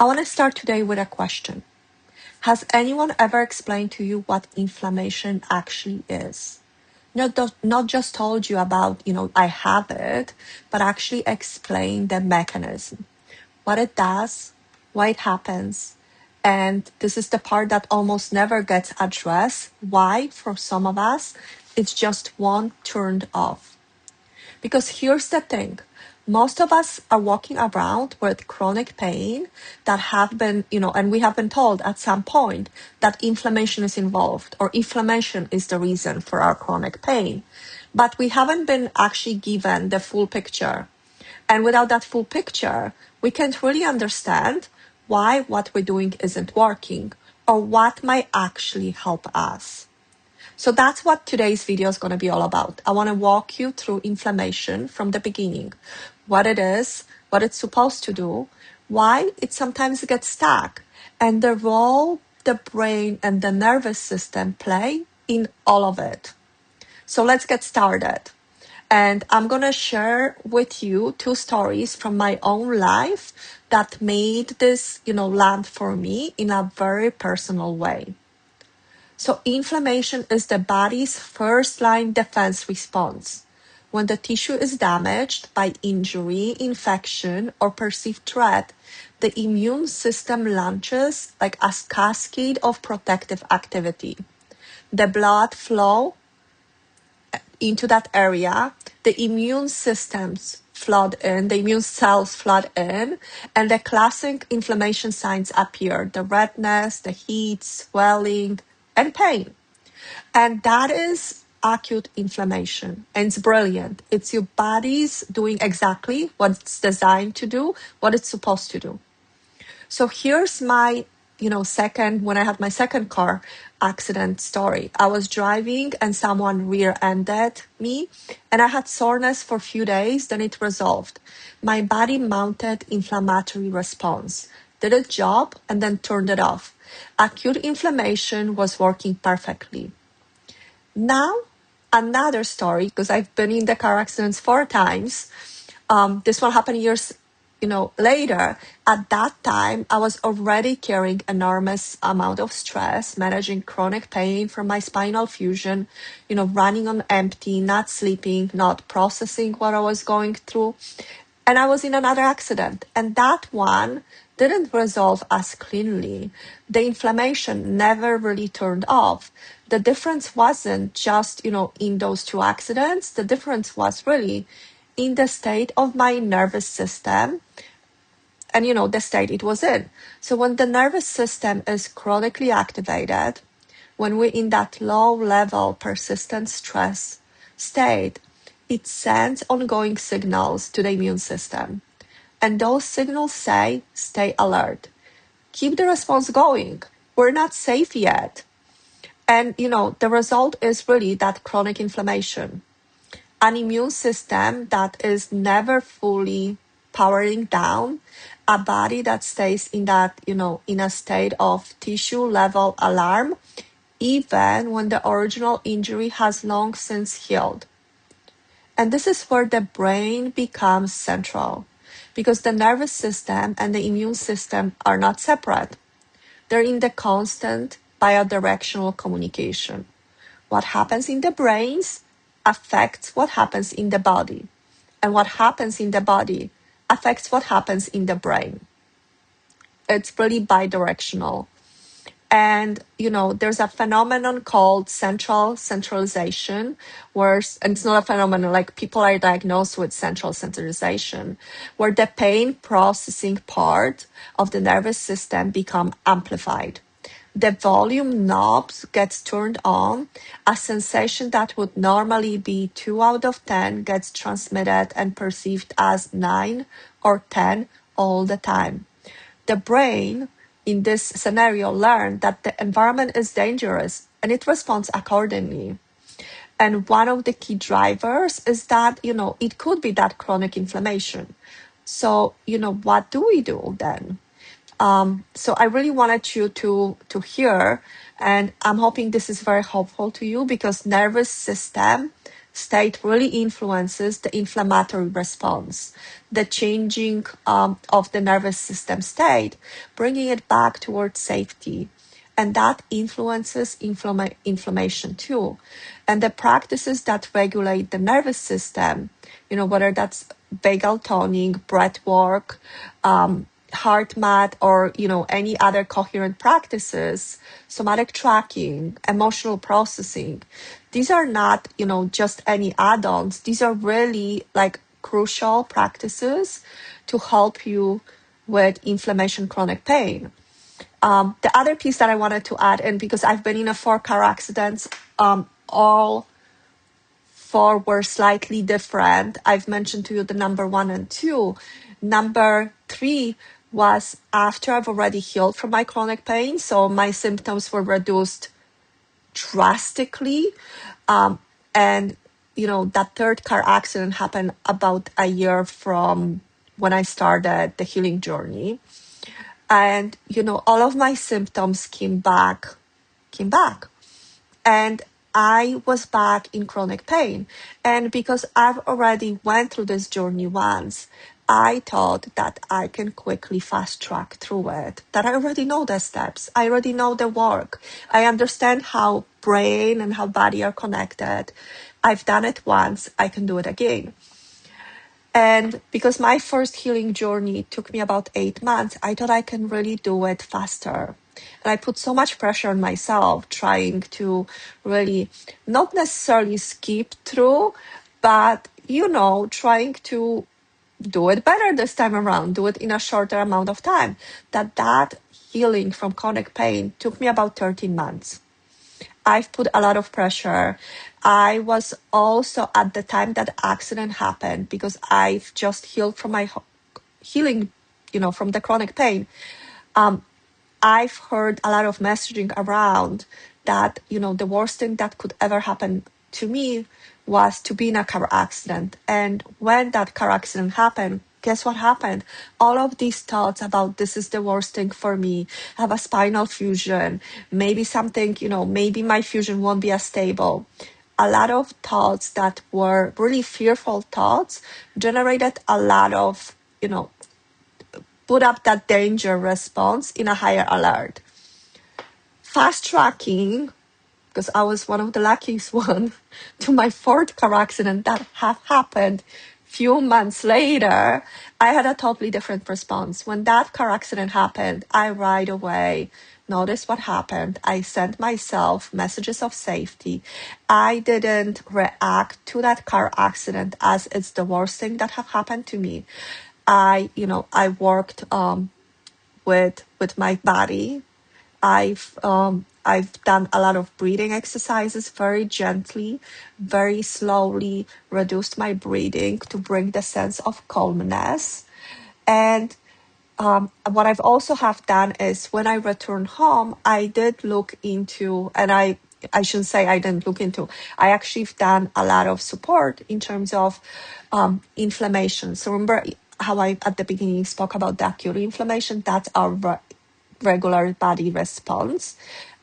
I want to start today with a question. Has anyone ever explained to you what inflammation actually is? Not just told you about, I have it, but actually explain the mechanism, what it does, why it happens. And this is the part that almost never gets addressed. Why, for some of us, it's just one turned off. Because here's the thing. Most of us are walking around with chronic pain that have been, and we have been told at some point that inflammation is involved or inflammation is the reason for our chronic pain. But we haven't been actually given the full picture. And without that full picture, we can't really understand why what we're doing isn't working or what might actually help us. So that's what today's video is going to be all about. I want to walk you through inflammation from the beginning, what it is, what it's supposed to do, why it sometimes gets stuck, and the role the brain and the nervous system play in all of it. So let's get started. And I'm going to share with you two stories from my own life that made this, land for me in a very personal way. So inflammation is the body's first-line defense response. When the tissue is damaged by injury, infection, or perceived threat, the immune system launches like a cascade of protective activity. The blood flow into that area, the immune systems flood in, the immune cells flood in, and the classic inflammation signs appear, the redness, the heat, swelling, and pain. And that is acute inflammation. And it's brilliant. It's your body's doing exactly what it's designed to do, what it's supposed to do. So here's my, when I had my second car accident story. I was driving and someone rear-ended me and I had soreness for a few days, then it resolved. My body mounted inflammatory response, did a job and then turned it off. Acute inflammation was working perfectly. Now, another story, because I've been in the car accidents 4 times. This one happened years, later. At that time, I was already carrying enormous amount of stress, managing chronic pain from my spinal fusion, running on empty, not sleeping, not processing what I was going through. And I was in another accident. And that one didn't resolve as cleanly. The inflammation never really turned off. The difference wasn't just, in those 2 accidents. The difference was really in the state of my nervous system and, the state it was in. So when the nervous system is chronically activated, when we're in that low level persistent stress state, it sends ongoing signals to the immune system. And those signals say, stay alert. Keep the response going. We're not safe yet. And, the result is really that chronic inflammation. An immune system that is never fully powering down, a body that stays in that, in a state of tissue level alarm, even when the original injury has long since healed. And this is where the brain becomes central, because the nervous system and the immune system are not separate. They're in the constant bidirectional communication. What happens in the brains affects what happens in the body. And what happens in the body affects what happens in the brain. It's really bidirectional. And, there's a phenomenon called centralization, and it's not a phenomenon, like people are diagnosed with central sensitization, where the pain processing part of the nervous system become amplified. The volume knobs gets turned on, a sensation that would normally be 2 out of 10 gets transmitted and perceived as 9 or 10 all the time. The brain in this scenario learned that the environment is dangerous and it responds accordingly. And one of the key drivers is that, it could be that chronic inflammation. So, what do we do then? So I really wanted you to hear, and I'm hoping this is very helpful to you, because nervous system state really influences the inflammatory response, the changing of the nervous system state, bringing it back towards safety. And that influences inflammation too. And the practices that regulate the nervous system, whether that's vagal toning, breath work, heart math, or any other coherent practices, somatic tracking, emotional processing, these are not just any add-ons. These are really like crucial practices to help you with inflammation, chronic pain. The other piece that I wanted to add, and because I've been in 4 car accidents, all 4 were slightly different. I've mentioned to you the number 1 and 2. Number 3 was after I've already healed from my chronic pain. So my symptoms were reduced drastically. And, that 3rd car accident happened about a year from when I started the healing journey. And, all of my symptoms came back. And I was back in chronic pain. And because I've already went through this journey once, I thought that I can quickly fast track through it, that I already know the steps. I already know the work. I understand how brain and how body are connected. I've done it once. I can do it again. And because my first healing journey took me about 8 months, I thought I can really do it faster. And I put so much pressure on myself trying to really not necessarily skip through, but, trying to do it better this time around, do it in a shorter amount of time. That healing from chronic pain took me about 13 months. I've put a lot of pressure. I was also at the time that accident happened, because I've just healed from my healing, from the chronic pain. I've heard a lot of messaging around that, the worst thing that could ever happen to me was to be in a car accident. And when that car accident happened, guess what happened? All of these thoughts about this is the worst thing for me, I have a spinal fusion, maybe something, maybe my fusion won't be as stable. A lot of thoughts that were really fearful thoughts generated a lot of, put up that danger response in a higher alert. Fast tracking, because I was one of the luckiest one, to my 4th car accident that had happened few months later, I had a totally different response. When that car accident happened, I right away noticed what happened. I sent myself messages of safety. I didn't react to that car accident as it's the worst thing that have happened to me. I worked with my body. I've done a lot of breathing exercises, very gently, very slowly reduced my breathing to bring the sense of calmness. And what I've also have done is when I return home, I did look into, and I shouldn't say I didn't look into, I actually have done a lot of support in terms of inflammation. So remember how I at the beginning spoke about the acute inflammation? That's our regular body response.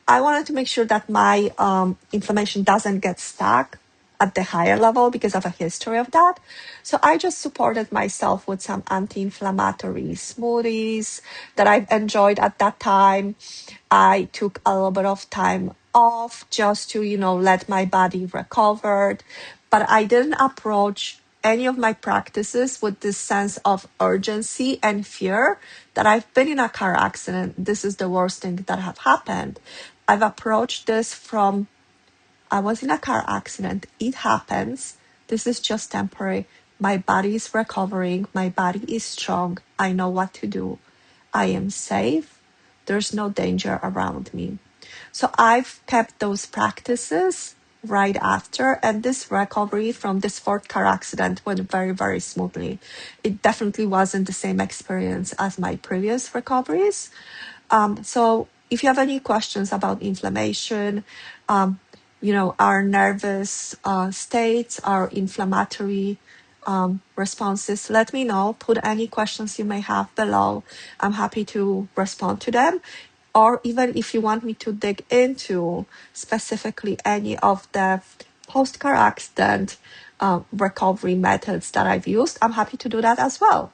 I wanted to make sure that my inflammation doesn't get stuck at the higher level because of a history of that. So I just supported myself with some anti-inflammatory smoothies that I've enjoyed at that time. I took a little bit of time off just to, let my body recover. But I didn't approach any of my practices with this sense of urgency and fear that I've been in a car accident. This is the worst thing that have happened. I've approached this from, I was in a car accident. It happens. This is just temporary. My body is recovering. My body is strong. I know what to do. I am safe. There's no danger around me. So I've kept those practices right after, and this recovery from this 4th car accident went very, very smoothly. It definitely wasn't the same experience as my previous recoveries. So if you have any questions about inflammation, our nervous states, our inflammatory responses, let me know. Put any questions you may have below. I'm happy to respond to them. Or even if you want me to dig into specifically any of the post-car accident recovery methods that I've used, I'm happy to do that as well.